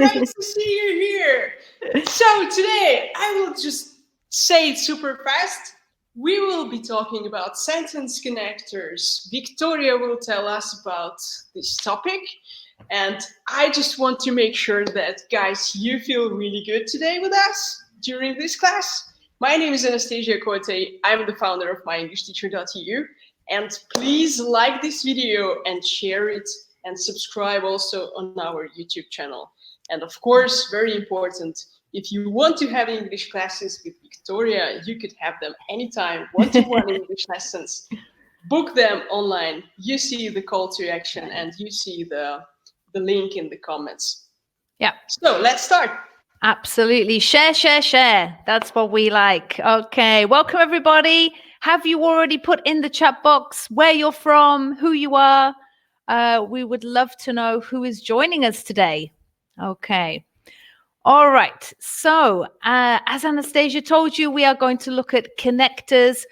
great to see you here. So today, I will just say it super fast. We will be talking about sentence connectors. Victoria will tell us about this topic. And I just want to make sure that, guys, you feel really good today with us during this class. My name is Anastasia Cote. I'm the founder of MyEnglishTeacher.eu. And please like this video and share it and subscribe also on our YouTube channel. And of course, very important, if you want to have English classes with Victoria, you could have them anytime, one-to-one English lessons. Book them online. You see the call to action and you see the link in the comments. Yeah. So let's start. Absolutely. Share, share, share. That's what we like. Okay. Welcome, everybody. Have you already put in the chat box where you're from, who you are? We would love to know who is joining us today. Okay. All right. So as Anastasia told you, we are going to look at connectors.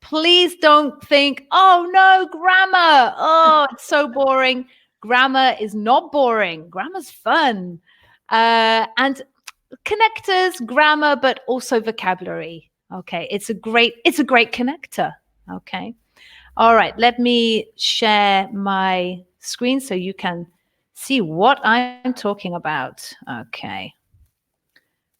Please don't think, oh, no, grammar. Oh, it's so boring. Grammar is not boring. Grammar's fun. And connectors, grammar, but also vocabulary. Okay. It's a great connector. Okay. All right. Let me share my screen so you can see what I'm talking about. Okay.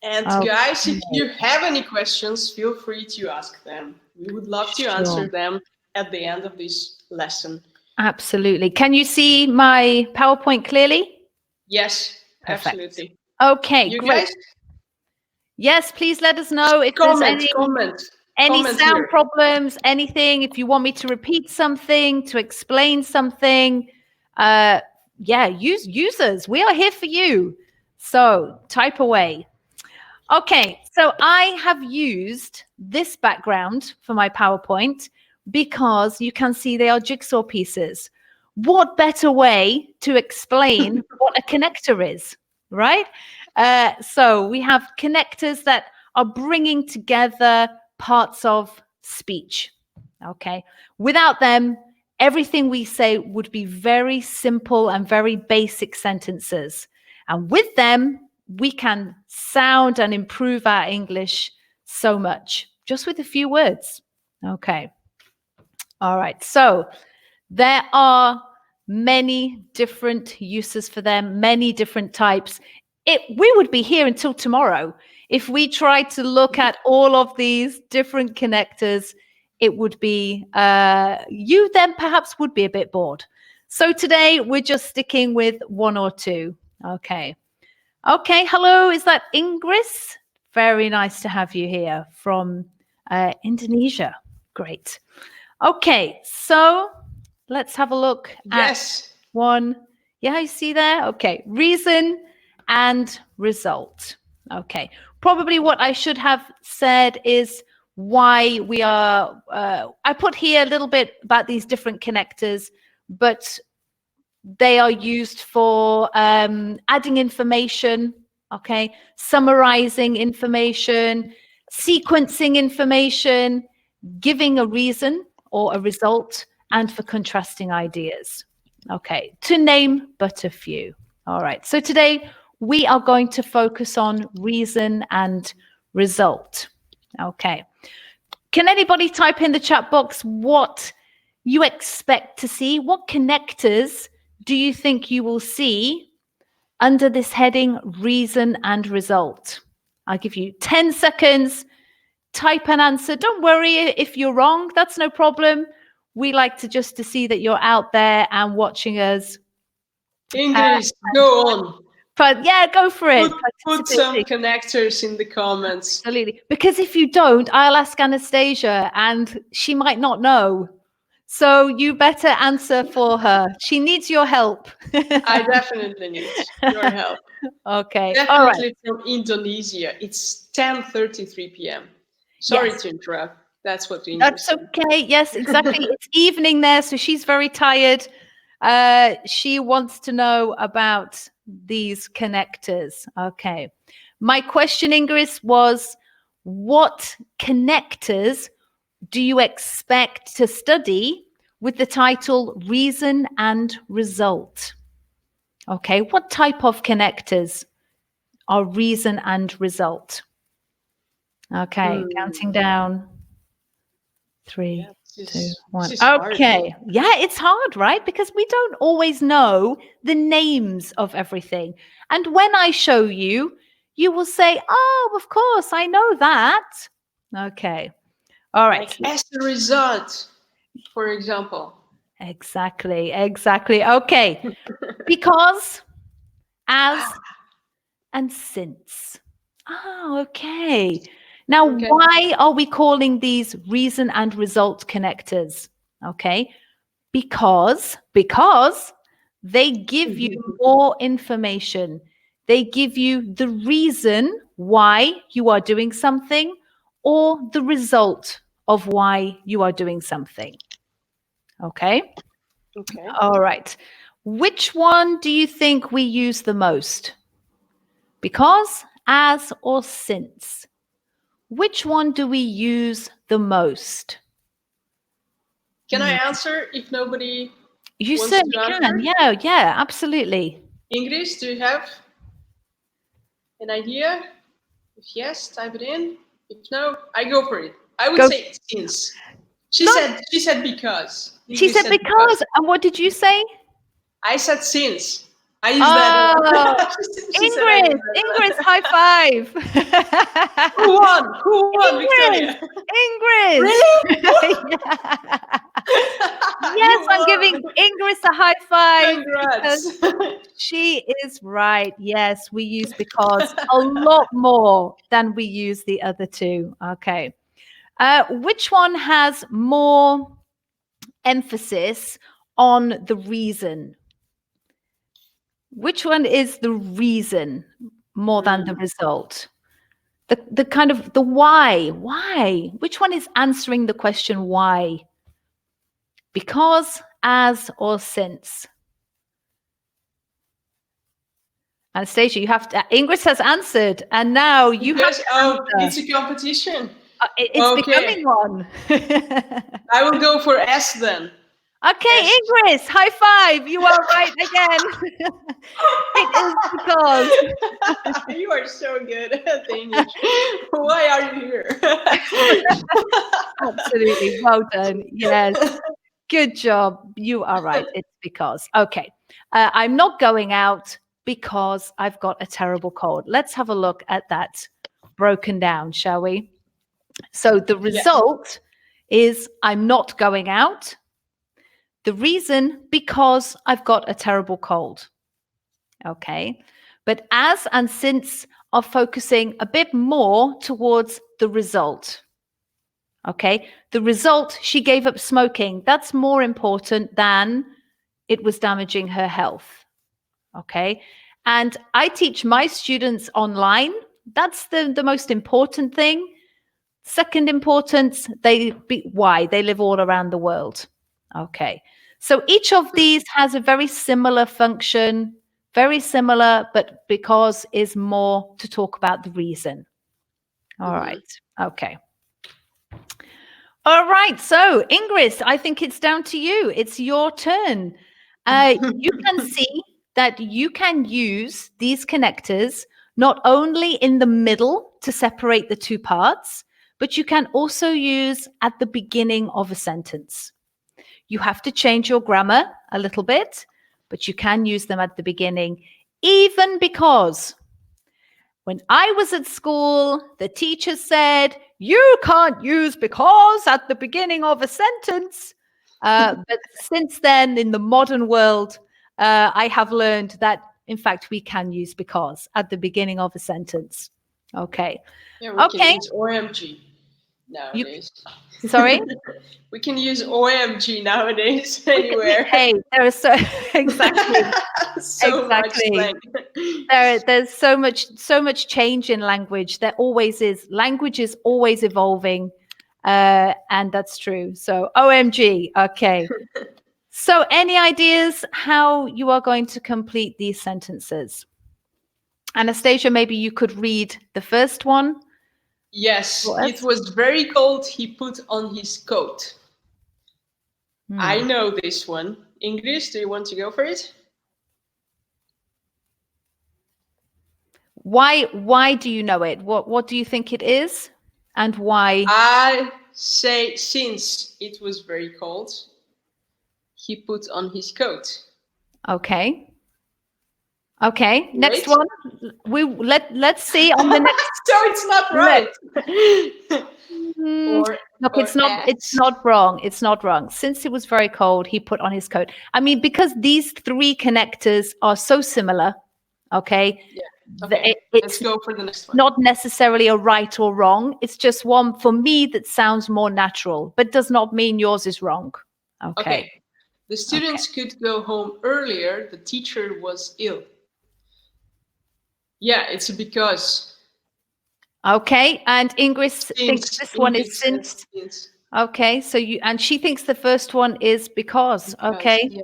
And guys, if you have any questions, feel free to ask them. We would love to answer them at the end of this lesson. Absolutely. Can you see my PowerPoint clearly? Yes, Perfect. absolutely. Okay, you great. Guys? Yes, please let us know if there's any sound problems, anything, if you want me to repeat something, to explain something. Users, we are here for you. So type away. Okay, so I have used this background for my PowerPoint because you can see they are jigsaw pieces. What better way to explain what a connector is, right? So we have connectors that are bringing together parts of speech, okay? Without them, everything we say would be very simple and very basic sentences. And with them, we can sound and improve our English so much, just with a few words. Okay. All right. So there are many different uses for them, many different types. We would be here until tomorrow. If we tried to look at all of these different connectors, it would be, you then perhaps would be a bit bored. So today we're just sticking with one or two. Okay. Okay, hello, is that Ingris? Very nice to have you here from Indonesia. Great. Okay, so let's have a look at one. Yeah, you see there? Okay, reason and result. Okay, probably what I should have said is why we are, I put here a little bit about these different connectors, but they are used for adding information, okay, summarizing information, sequencing information, giving a reason or a result, and for contrasting ideas. Okay, to name but a few. All right, so today we are going to focus on reason and result. Okay, can anybody type in the chat box what you expect to see? What connectors do you think you will see under this heading, reason and result? I'll give you 10 seconds. Type an answer. Don't worry if you're wrong. That's no problem. We like to just to see that you're out there and watching us. English, go on. But yeah, go for it. Put some connectors in the comments. Absolutely. Because if you don't, I'll ask Anastasia and she might not know. So you better answer for her. She needs your help. I definitely need your help. Okay. Definitely. All right. From Indonesia. It's 10:33 p.m. Sorry to interrupt. That's what the That's okay. Yes, exactly. It's evening there, so she's very tired. She wants to know about these connectors. Okay. My question, Ingris, was what connectors do you expect to study with the title Reason and Result? Okay, what type of connectors are reason and result. Okay, counting down. 3, Yeah, 2, 1. this is hard. Okay. Yeah, it's hard, right? Because we don't always know the names of everything. And when I show you, you will say, oh, of course, I know that. Okay. All right. Like as a result, for example. Exactly. Okay. Because, as, and since. Oh, okay. Now, Okay. why are we calling these reason and result connectors? Okay. Because they give you more information. They give you the reason why you are doing something or the result of why you are doing something. Okay? Okay. All right. Which one do you think we use the most? Because, as, or since? Which one do we use the most? Can I answer if nobody You wants certainly to answer? can. Yeah, absolutely. English, do you have an idea? If yes, type it in. If no, I go for it. I would Go. say since. She Not- said because. She English said because. And what did you say? I said since. I use Oh, that. She said I use Ingrid, that. high five. Who won? Who won, Victoria? Ingrid. Really? Yes, I'm giving Ingrid a high five because Congrats. she is right. Yes, we use because a lot more than we use the other two. Okay. Which one has more emphasis on the reason? Which one is the reason more than the result? The kind of the why. Why? Which one is answering the question why? Because, as, or since? Anastasia, you have to. Ingrid has answered, and now you have to answer. It's a competition. It's becoming one. I will go for S then. Okay, S. Ingrid, high five. You are right again. It is because. You are so good at English. Why are you here? Absolutely. Well done. Yes. Good job. You are right. It's because. Okay. I'm not going out because I've got a terrible cold. Let's have a look at that broken down, shall we? So the result is I'm not going out. The reason, because I've got a terrible cold. Okay. But as and since are focusing a bit more towards the result. Okay. The result, she gave up smoking. That's more important than it was damaging her health. Okay. And I teach my students online. That's the most important thing. Second importance, why? They live all around the world. Okay. So each of these has a very similar function, very similar, but because is more to talk about the reason. All right. Okay. All right. So, Ingrid, I think it's down to you. It's your turn. You can see that you can use these connectors not only in the middle to separate the two parts, but you can also use at the beginning of a sentence. You have to change your grammar a little bit, but you can use them at the beginning, even because when I was at school, the teacher said, you can't use because at the beginning of a sentence. But since then, in the modern world, I have learned that, in fact, we can use because at the beginning of a sentence. Okay. Yeah, we can use OMG nowadays. Sorry? We can use OMG nowadays anywhere. Hey, there are so exactly. Much slang. There's so much change in language. There always is. Language is always evolving, and that's true. So OMG. Okay. So any ideas how you are going to complete these sentences? Anastasia, maybe you could read the first one. Yes, it was very cold. He put on his coat. I know this one. English, do you want to go for it? Why do you know it? What do you think it is? And why? I say since it was very cold, he put on his coat. Okay. Okay. Next Right? one. Let's see on the next. So it's not Let, right. or look, or it's S. not wrong. It's not wrong. Since it was very cold, he put on his coat. I mean, because these three connectors are so similar, okay? Yeah. Okay. Let's It's go for the next one. not necessarily a right or wrong. It's just one for me that sounds more natural, but does not mean yours is wrong. Okay. The students could go home earlier. The teacher was ill. Yeah, it's a because. Okay. And Ingrid thinks Since this one Ingrid is says since. since. Okay. So and she thinks the first one is because. Okay. Yeah.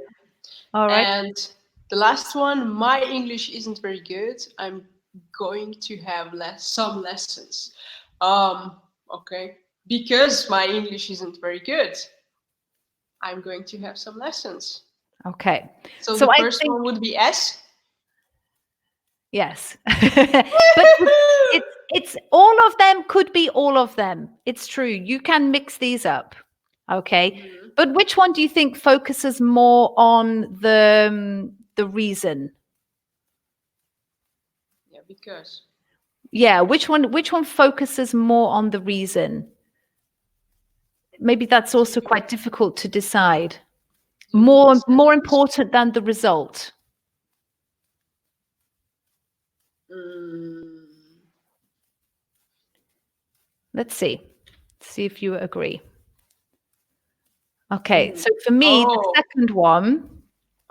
All right. And the last one, my English isn't very good. I'm going to have some lessons. Okay. Because my English isn't very good, I'm going to have some lessons. Okay. So So the I first think one would be S. yes. But it's all of them could be all of them. It's true. You can mix these up. Okay. But which one do you think focuses more on the reason? Yeah, because. Yeah, which one focuses more on the reason? Maybe that's also quite difficult to decide. More important than the result. Let's see. See if you agree. Okay, so for me, the second one,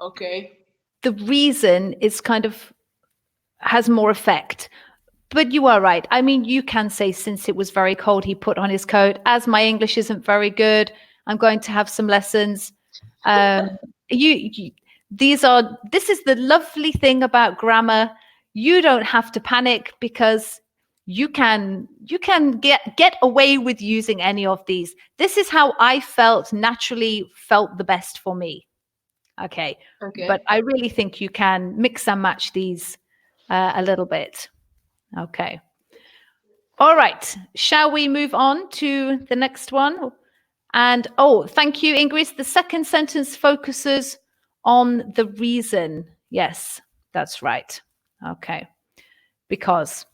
Okay. the reason is kind of has more effect. But you are right. I mean, you can say since it was very cold, he put on his coat. As my English isn't very good, I'm going to have some lessons. This is the lovely thing about grammar. You don't have to panic because you can get away with using any of these. This is how I naturally felt the best for me. Okay. But I really think you can mix and match these a little bit. Okay. All right. Shall we move on to the next one? And thank you, Ingrid. The second sentence focuses on the reason. Yes, that's right. Okay. Because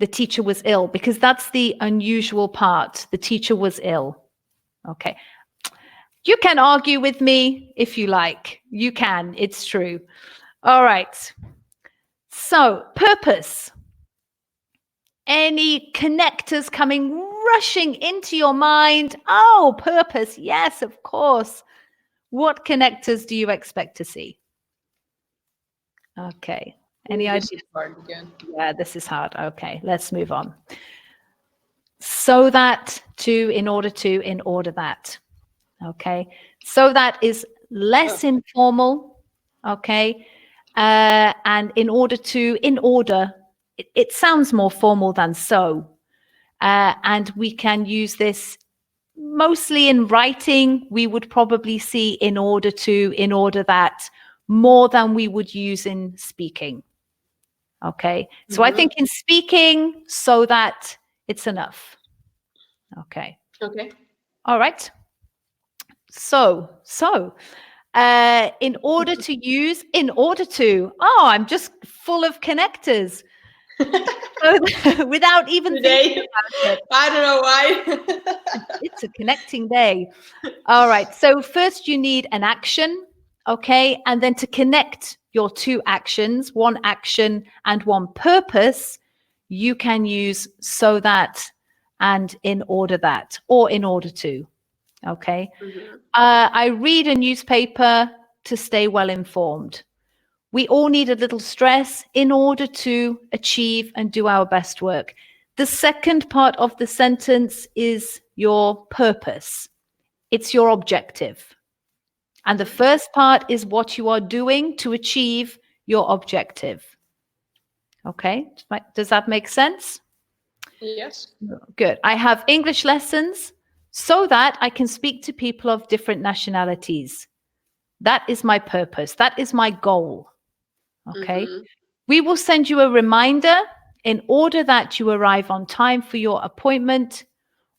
the teacher was ill, because that's the unusual part. The teacher was ill. Okay. You can argue with me if you like. You can. It's true. All right. So, purpose. Any connectors coming rushing into your mind? Oh, purpose. Yes, of course. What connectors do you expect to see? Okay. Any idea? This is hard again. Yeah, this is hard. Okay, let's move on. So that, to, in order to, in order that. Okay. So that is less informal. Okay. And in order to, in order, it sounds more formal than so. And we can use this mostly in writing. We would probably see in order to, in order that, more than we would use in speaking. Okay. So I think in speaking, so that it's enough. Okay. Okay. All right. So, in order to use, in order to, I'm just full of connectors. Without even thinking about it. I don't know why. It's a connecting day. All right. So first you need an action. Okay. And then to connect your two actions, one action and one purpose, you can use so that and in order that, or in order to. Okay. I read a newspaper to stay well informed. We all need a little stress in order to achieve and do our best work. The second part of the sentence is your purpose. It's your objective. And the first part is what you are doing to achieve your objective. Okay, does that make sense? Yes. Good. I have English lessons so that I can speak to people of different nationalities. That is my purpose. That is my goal. Okay. We will send you a reminder in order that you arrive on time for your appointment,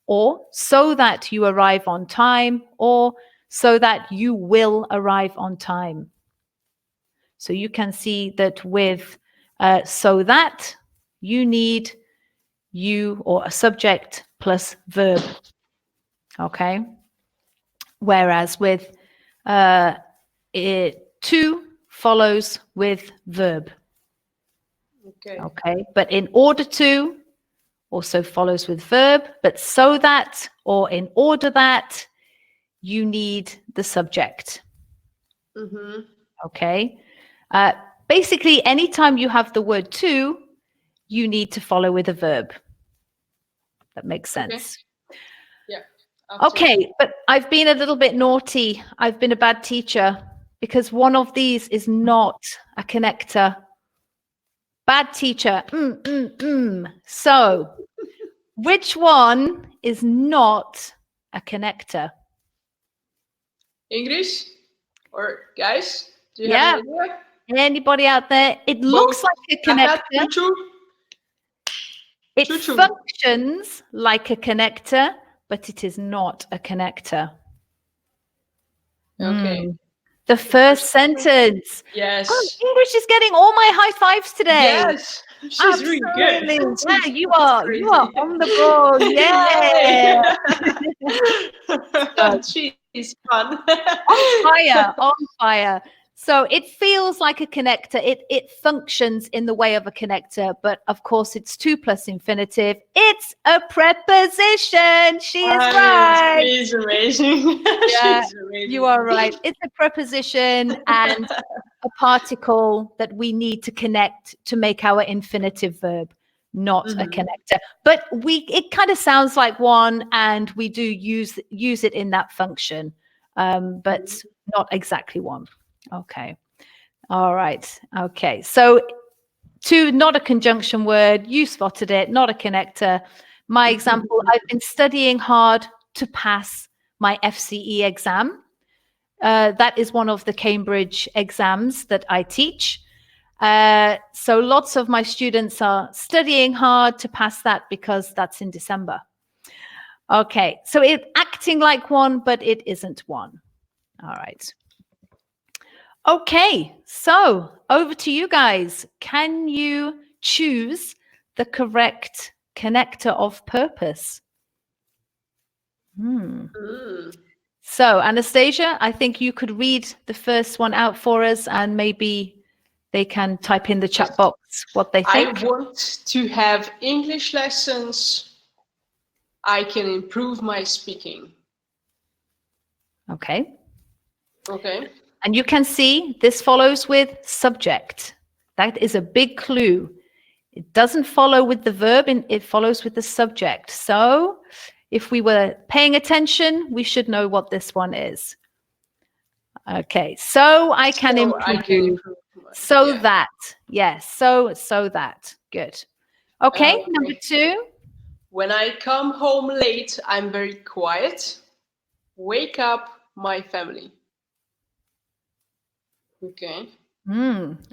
or so that you arrive on time, or so that you will arrive on time. So you can see that with so that, you need you or a subject plus verb. Okay. Whereas with to follows with verb. Okay. Okay. But in order to also follows with verb, but so that or in order that, you need the subject. Mm-hmm. Okay. Basically, anytime you have the word to, you need to follow with a verb. That makes sense. Okay. Yeah. Okay, but I've been a little bit naughty. I've been a bad teacher because one of these is not a connector. Bad teacher. So, which one is not a connector? English? Or guys? Do you Yeah. have an idea? Anybody out there? It looks like a connector. It functions like a connector, but it is not a connector. Okay. The first sentence. Yes. Oh, English is getting all my high fives today. Yes. She's really good. Yeah, you are on the ball. Yeah. She's fun. On fire. So it feels like a connector. It functions in the way of a connector, but of course it's to plus infinitive. It's a preposition. She is right. She's amazing. Yeah, She's amazing. you are right. It's a preposition and a particle that we need to connect to make our infinitive verb, not a connector. But it kind of sounds like one, and we do use it in that function, but not exactly one. Okay. All right. Okay. So to, not a conjunction word, you spotted it, not a connector. My example, I've been studying hard to pass my FCE exam. That is one of the Cambridge exams that I teach. So lots of my students are studying hard to pass that because that's in December. Okay, so it's acting like one, but it isn't one. All right. Okay, so over to you guys. Can you choose the correct connector of purpose? So, Anastasia, I think you could read the first one out for us, and maybe they can type in the chat box what they think. I want to have English lessons. I can improve my speaking. Okay. Okay. And you can see this follows with subject. That is a big clue. It doesn't follow with the verb, and it follows with the subject. So if we were paying attention, we should know what this one is. Okay, so I can improve. So that, yes, so that. Good. Okay, number 2. When I come home late, I'm very quiet. Wake up my family. Okay.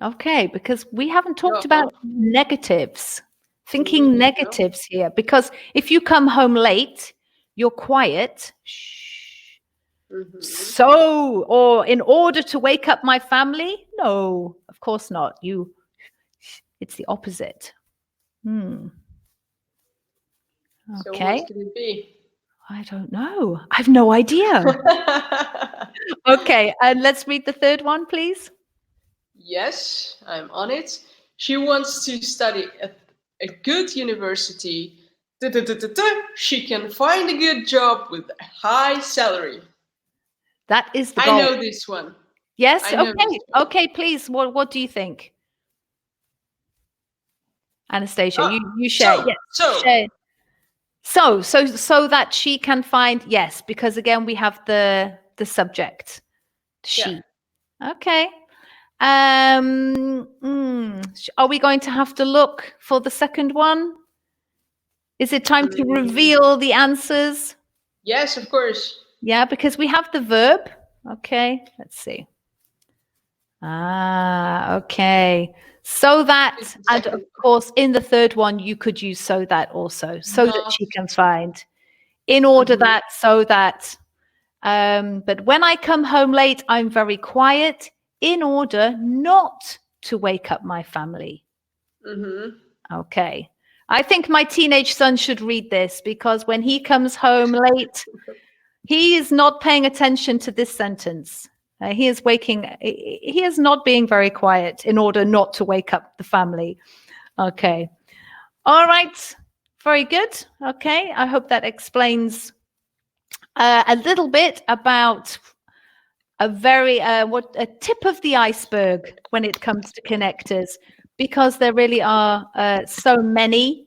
Okay, because we haven't talked about negatives. Thinking negatives here, because if you come home late, you're quiet. Shh. So, or in order to wake up my family? No, of course not. It's the opposite. Okay. So what could it be? I don't know. I have no idea. Okay, and let's read the third one, please. Yes, I'm on it. She wants to study at a good university. She can find a good job with a high salary. That is the goal. I know this one. Yes, okay. Okay, please. What do you think? Anastasia, you share. Share. So that she can find, yes, because again we have the subject. She. Yeah. Okay. Are we going to have to look for the second one? Is it time to reveal the answers? Yes, of course. Yeah, because we have the verb. Okay, let's see. Ah, okay. So that, It's the and of second course, in the third one, you could use so that also, so that not she can find. In order mhm, that, so that. But when I come home late, I'm very quiet in order not to wake up my family. mhm. Okay. I think my teenage son should read this because when he comes home late, he is not paying attention to this sentence. He is he is not being very quiet in order not to wake up the family. Okay. All right. Very good. Okay. I hope that explains a little bit about a very what a tip of the iceberg when it comes to connectors, because there really are so many.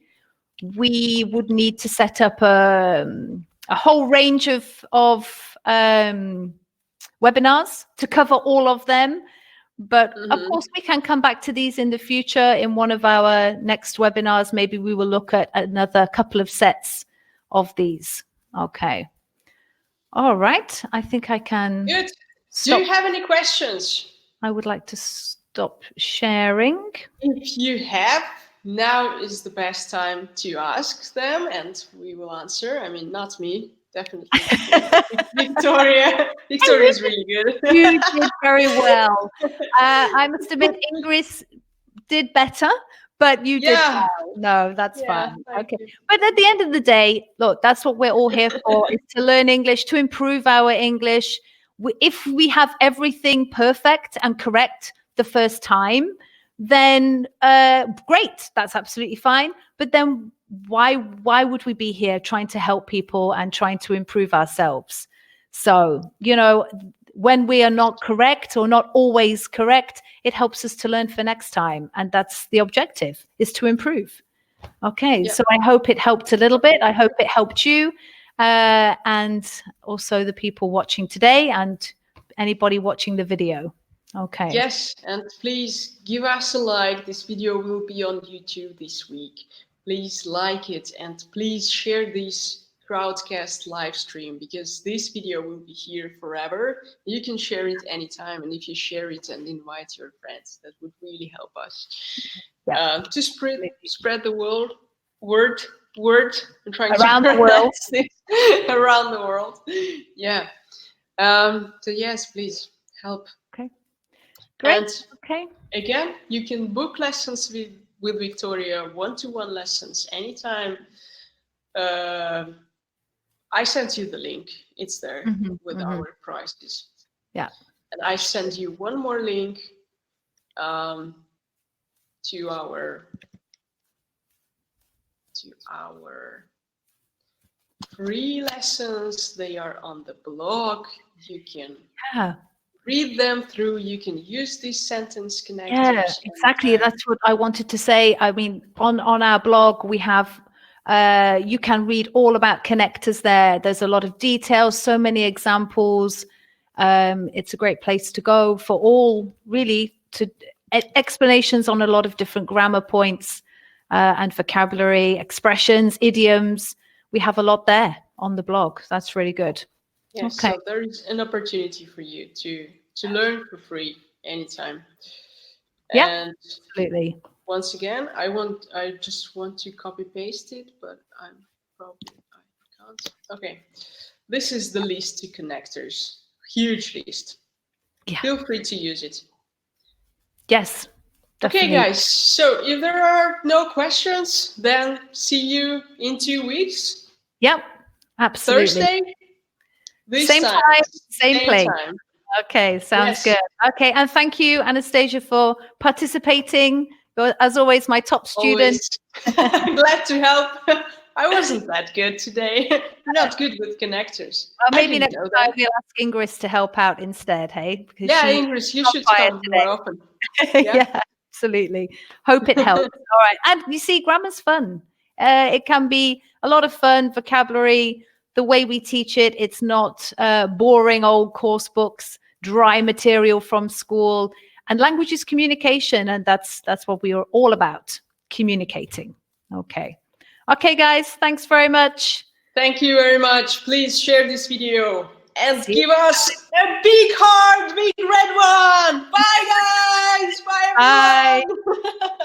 We would need to set up a whole range of webinars to cover all of them. But of Mhm. course, we can come back to these in the future in one of our next webinars. Maybe we will look at another couple of sets of these. Okay. All right. I think I can Good. Do stop. you have any questions? I would like to stop sharing. If you have, now is the best time to ask them, and we will answer. I mean, not me, definitely not me. Victoria. Victoria is really good. You did very well. I must admit, Ingrid did better, but you did Yeah, well. No, that's yeah. fine. Thank Okay. you. But at the end of the day, look, that's what we're all here for, is to learn English, to improve our English. If we have everything perfect and correct the first time, then great, that's absolutely fine. But then why would we be here trying to help people and trying to improve ourselves? So, when we are not correct or not always correct, it helps us to learn for next time. And that's the objective, is to improve. Okay, Yeah. so I hope it helped a little bit. I hope it helped you and also the people watching today and anybody watching the video. Okay. Yes, and please give us a like. This video will be on YouTube this week. Please like it and please share this crowdcast live stream because this video will be here forever. You can share it anytime, and if you share it and invite your friends, that would really help us Yeah. to spread the word. I'm trying to Around the world. pronounce this around the world. Yeah. So yes, please help. Okay. Great. And Okay. again, you can book lessons with Victoria, one-to-one lessons anytime. Uh, I sent you the link. It's there Mhm, with mhm. our prices. Yeah. And I send you one more link um, to our free lessons. They are on the blog. You can Yeah. read them through. You can use these sentence Yeah, connectors exactly. anytime. That's what I wanted to say. I mean, on our blog, we have you can read all about connectors there. There's a lot of details, so many examples. It's a great place to go for all really to explanations on a lot of different grammar points and vocabulary, expressions, idioms. We have a lot there on the blog. That's really good. Yes, Okay. so there is an opportunity for you to learn for free anytime. Yeah, And absolutely. once again, I just want to copy paste it, but I can't. Okay. This is the list to connectors. Huge list. Yeah. Feel free to use it. Yes, Okay, definitely. guys. So if there are no questions, then see you in 2 weeks. Yep, absolutely. Thursday, this Same time, time, same same place. time. Okay, sounds Yes, good. Okay, and thank you, Anastasia, for participating. You're, as always, my top student. always glad to help. I wasn't that good today. Not good with connectors. I Maybe didn't next know time that. we'll ask Ingrid to help out instead, hey? Because Yeah, she's Ingrid, you on should fire come more often. today. Yeah. Yeah, absolutely. Hope it helps. All right. And you see, grammar's fun. It can be a lot of fun, vocabulary, the way we teach it. It's not boring old course books, dry material from school. And language is communication, and that's what we are all about, communicating. Okay. Okay, guys, thanks very much. Thank you very much. Please share this video. And give us a big heart, big red one. Bye, guys. Bye, everyone. Bye.